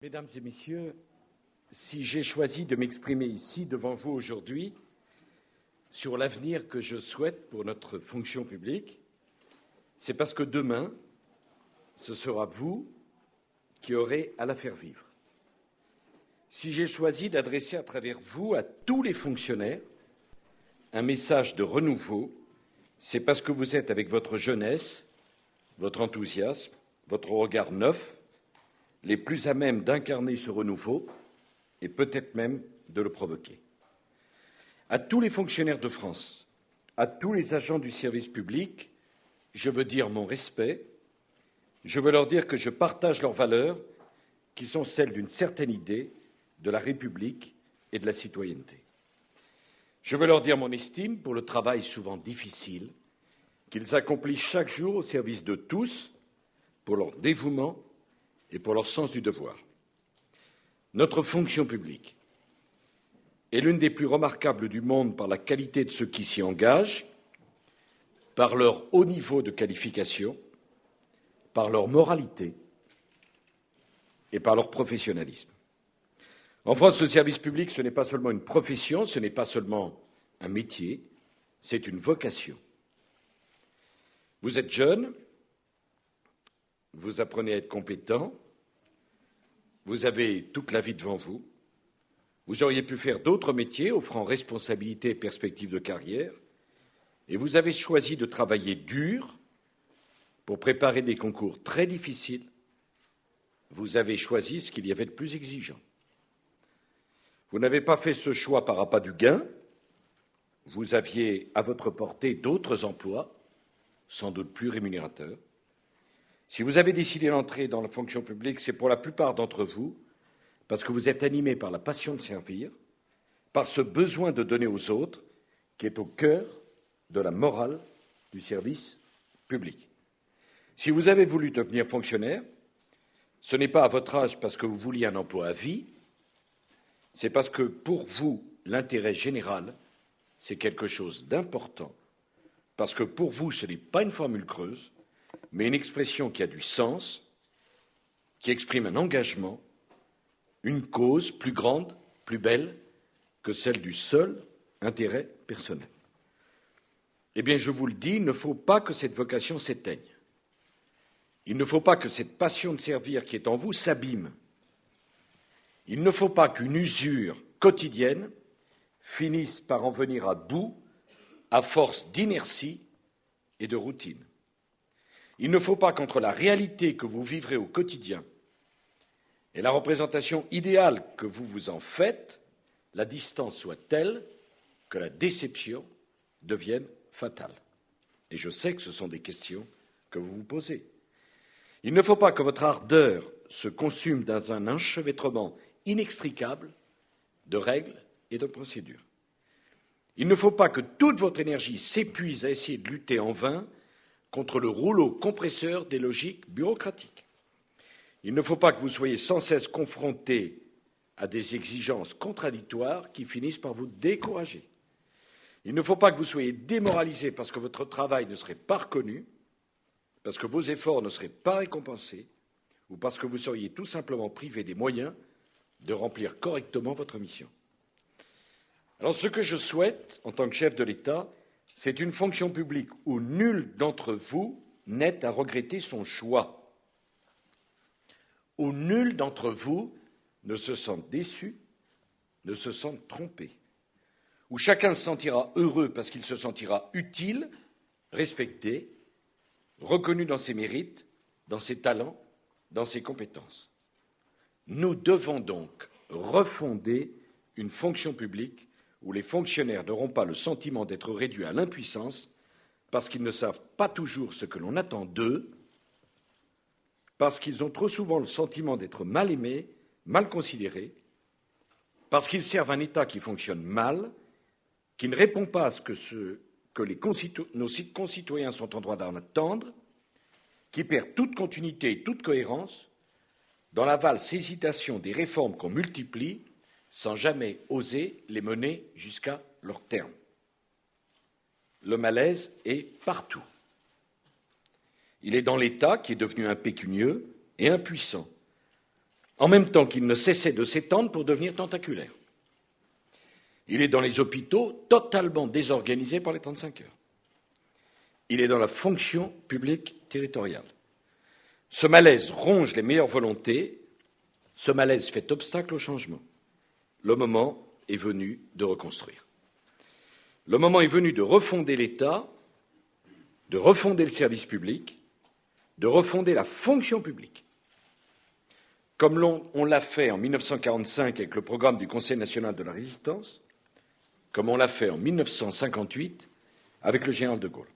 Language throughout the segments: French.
Mesdames et messieurs, si j'ai choisi de m'exprimer ici devant vous aujourd'hui sur l'avenir que je souhaite pour notre fonction publique, c'est parce que demain, ce sera vous qui aurez à la faire vivre. Si j'ai choisi d'adresser à travers vous à tous les fonctionnaires un message de renouveau, c'est parce que vous êtes avec votre jeunesse, votre enthousiasme, votre regard neuf, les plus à même d'incarner ce renouveau et peut-être même de le provoquer. À tous les fonctionnaires de France, à tous les agents du service public, je veux dire mon respect, je veux leur dire que je partage leurs valeurs, qui sont celles d'une certaine idée de la République et de la citoyenneté. Je veux leur dire mon estime pour le travail souvent difficile qu'ils accomplissent chaque jour au service de tous, pour leur dévouement et pour leur sens du devoir. Notre fonction publique est l'une des plus remarquables du monde par la qualité de ceux qui s'y engagent, par leur haut niveau de qualification, par leur moralité et par leur professionnalisme. En France, le service public, ce n'est pas seulement une profession, ce n'est pas seulement un métier, c'est une vocation. Vous êtes jeune, vous apprenez à être compétent, vous avez toute la vie devant vous, vous auriez pu faire d'autres métiers offrant responsabilité et perspectives de carrière, et vous avez choisi de travailler dur pour préparer des concours très difficiles. Vous avez choisi ce qu'il y avait de plus exigeant. Vous n'avez pas fait ce choix par appât du gain, vous aviez à votre portée d'autres emplois, sans doute plus rémunérateurs. Si vous avez décidé d'entrer dans la fonction publique, c'est pour la plupart d'entre vous parce que vous êtes animés par la passion de servir, par ce besoin de donner aux autres qui est au cœur de la morale du service public. Si vous avez voulu devenir fonctionnaire, ce n'est pas à votre âge parce que vous vouliez un emploi à vie, c'est parce que pour vous, l'intérêt général, c'est quelque chose d'important, parce que pour vous, ce n'est pas une formule creuse, mais une expression qui a du sens, qui exprime un engagement, une cause plus grande, plus belle que celle du seul intérêt personnel. Eh bien, je vous le dis, il ne faut pas que cette vocation s'éteigne. Il ne faut pas que cette passion de servir qui est en vous s'abîme. Il ne faut pas qu'une usure quotidienne finisse par en venir à bout à force d'inertie et de routine. Il ne faut pas qu'entre la réalité que vous vivrez au quotidien et la représentation idéale que vous vous en faites, la distance soit telle que la déception devienne fatale. Et je sais que ce sont des questions que vous vous posez. Il ne faut pas que votre ardeur se consume dans un enchevêtrement inextricable de règles et de procédures. Il ne faut pas que toute votre énergie s'épuise à essayer de lutter en vain contre le rouleau compresseur des logiques bureaucratiques. Il ne faut pas que vous soyez sans cesse confrontés à des exigences contradictoires qui finissent par vous décourager. Il ne faut pas que vous soyez démoralisés parce que votre travail ne serait pas reconnu, parce que vos efforts ne seraient pas récompensés, ou parce que vous seriez tout simplement privés des moyens de remplir correctement votre mission. Alors, ce que je souhaite, en tant que chef de l'État, c'est une fonction publique où nul d'entre vous n'est à regretter son choix, où nul d'entre vous ne se sent déçu, ne se sent trompé, où chacun se sentira heureux parce qu'il se sentira utile, respecté, reconnu dans ses mérites, dans ses talents, dans ses compétences. Nous devons donc refonder une fonction publique où les fonctionnaires n'auront pas le sentiment d'être réduits à l'impuissance parce qu'ils ne savent pas toujours ce que l'on attend d'eux, parce qu'ils ont trop souvent le sentiment d'être mal aimés, mal considérés, parce qu'ils servent un État qui fonctionne mal, qui ne répond pas à ce que nos concitoyens sont en droit d'en attendre, qui perd toute continuité et toute cohérence dans la valse hésitation des réformes qu'on multiplie sans jamais oser les mener jusqu'à leur terme. Le malaise est partout. Il est dans l'État qui est devenu impécunieux et impuissant, en même temps qu'il ne cessait de s'étendre pour devenir tentaculaire. Il est dans les hôpitaux totalement désorganisés par les 35 heures. Il est dans la fonction publique territoriale. Ce malaise ronge les meilleures volontés, ce malaise fait obstacle au changement. Le moment est venu de reconstruire. Le moment est venu de refonder l'État, de refonder le service public, de refonder la fonction publique. Comme on l'a fait en 1945 avec le programme du Conseil national de la Résistance, comme on l'a fait en 1958 avec le général de Gaulle.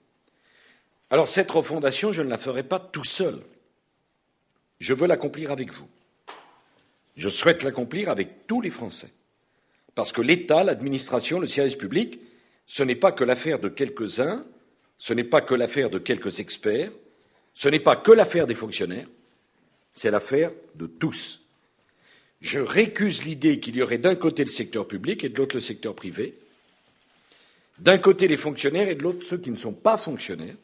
Alors cette refondation, je ne la ferai pas tout seul. Je veux l'accomplir avec vous. Je souhaite l'accomplir avec tous les Français. Parce que l'État, l'administration, le service public, ce n'est pas que l'affaire de quelques-uns, ce n'est pas que l'affaire de quelques experts, ce n'est pas que l'affaire des fonctionnaires, c'est l'affaire de tous. Je récuse l'idée qu'il y aurait d'un côté le secteur public et de l'autre le secteur privé, d'un côté les fonctionnaires et de l'autre ceux qui ne sont pas fonctionnaires.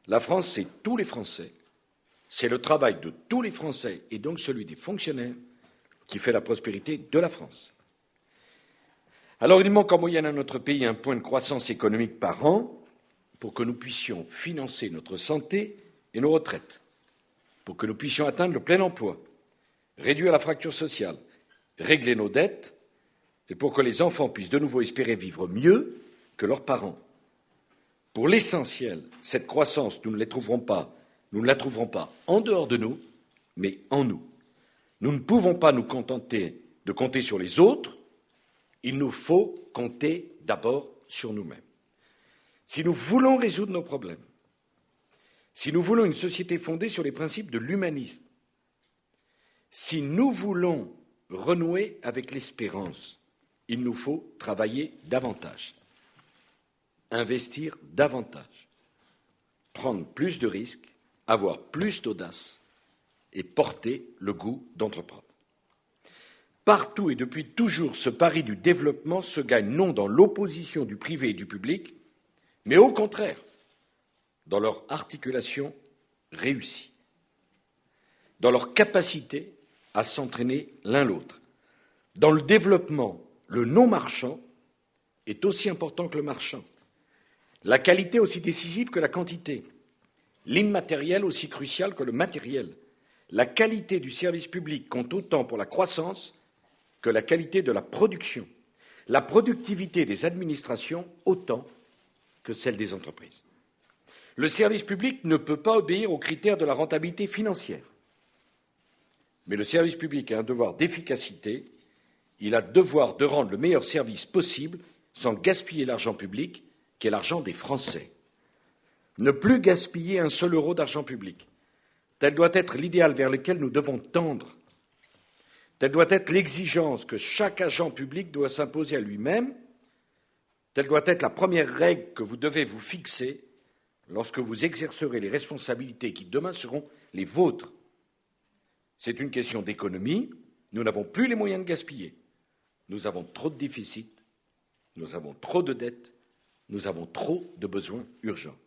La France, c'est tous les Français. C'est le travail de tous les Français et donc celui des fonctionnaires qui fait la prospérité de la France. Alors il manque en moyenne à notre pays 1 point de croissance économique par an pour que nous puissions financer notre santé et nos retraites, pour que nous puissions atteindre le plein emploi, réduire la fracture sociale, régler nos dettes et pour que les enfants puissent de nouveau espérer vivre mieux que leurs parents. Pour l'essentiel, cette croissance, nous ne la trouverons pas en dehors de nous, mais en nous. Nous ne pouvons pas nous contenter de compter sur les autres, il nous faut compter d'abord sur nous-mêmes. Si nous voulons résoudre nos problèmes, si nous voulons une société fondée sur les principes de l'humanisme, si nous voulons renouer avec l'espérance, il nous faut travailler davantage, investir davantage, prendre plus de risques, avoir plus d'audace et porter le goût d'entreprendre. Partout et depuis toujours, ce pari du développement se gagne non dans l'opposition du privé et du public, mais au contraire, dans leur articulation réussie, dans leur capacité à s'entraîner l'un l'autre. Dans le développement, le non marchand est aussi important que le marchand, la qualité aussi décisive que la quantité, l'immatériel aussi crucial que le matériel. La qualité du service public compte autant pour la croissance que la qualité de la production, la productivité des administrations autant que celle des entreprises. Le service public ne peut pas obéir aux critères de la rentabilité financière. Mais le service public a un devoir d'efficacité, il a le devoir de rendre le meilleur service possible sans gaspiller l'argent public, qui est l'argent des Français. Ne plus gaspiller un seul euro d'argent public. Tel doit être l'idéal vers lequel nous devons tendre. Telle doit être l'exigence que chaque agent public doit s'imposer à lui-même. Telle doit être la première règle que vous devez vous fixer lorsque vous exercerez les responsabilités qui demain seront les vôtres. C'est une question d'économie. Nous n'avons plus les moyens de gaspiller. Nous avons trop de déficits, nous avons trop de dettes, nous avons trop de besoins urgents.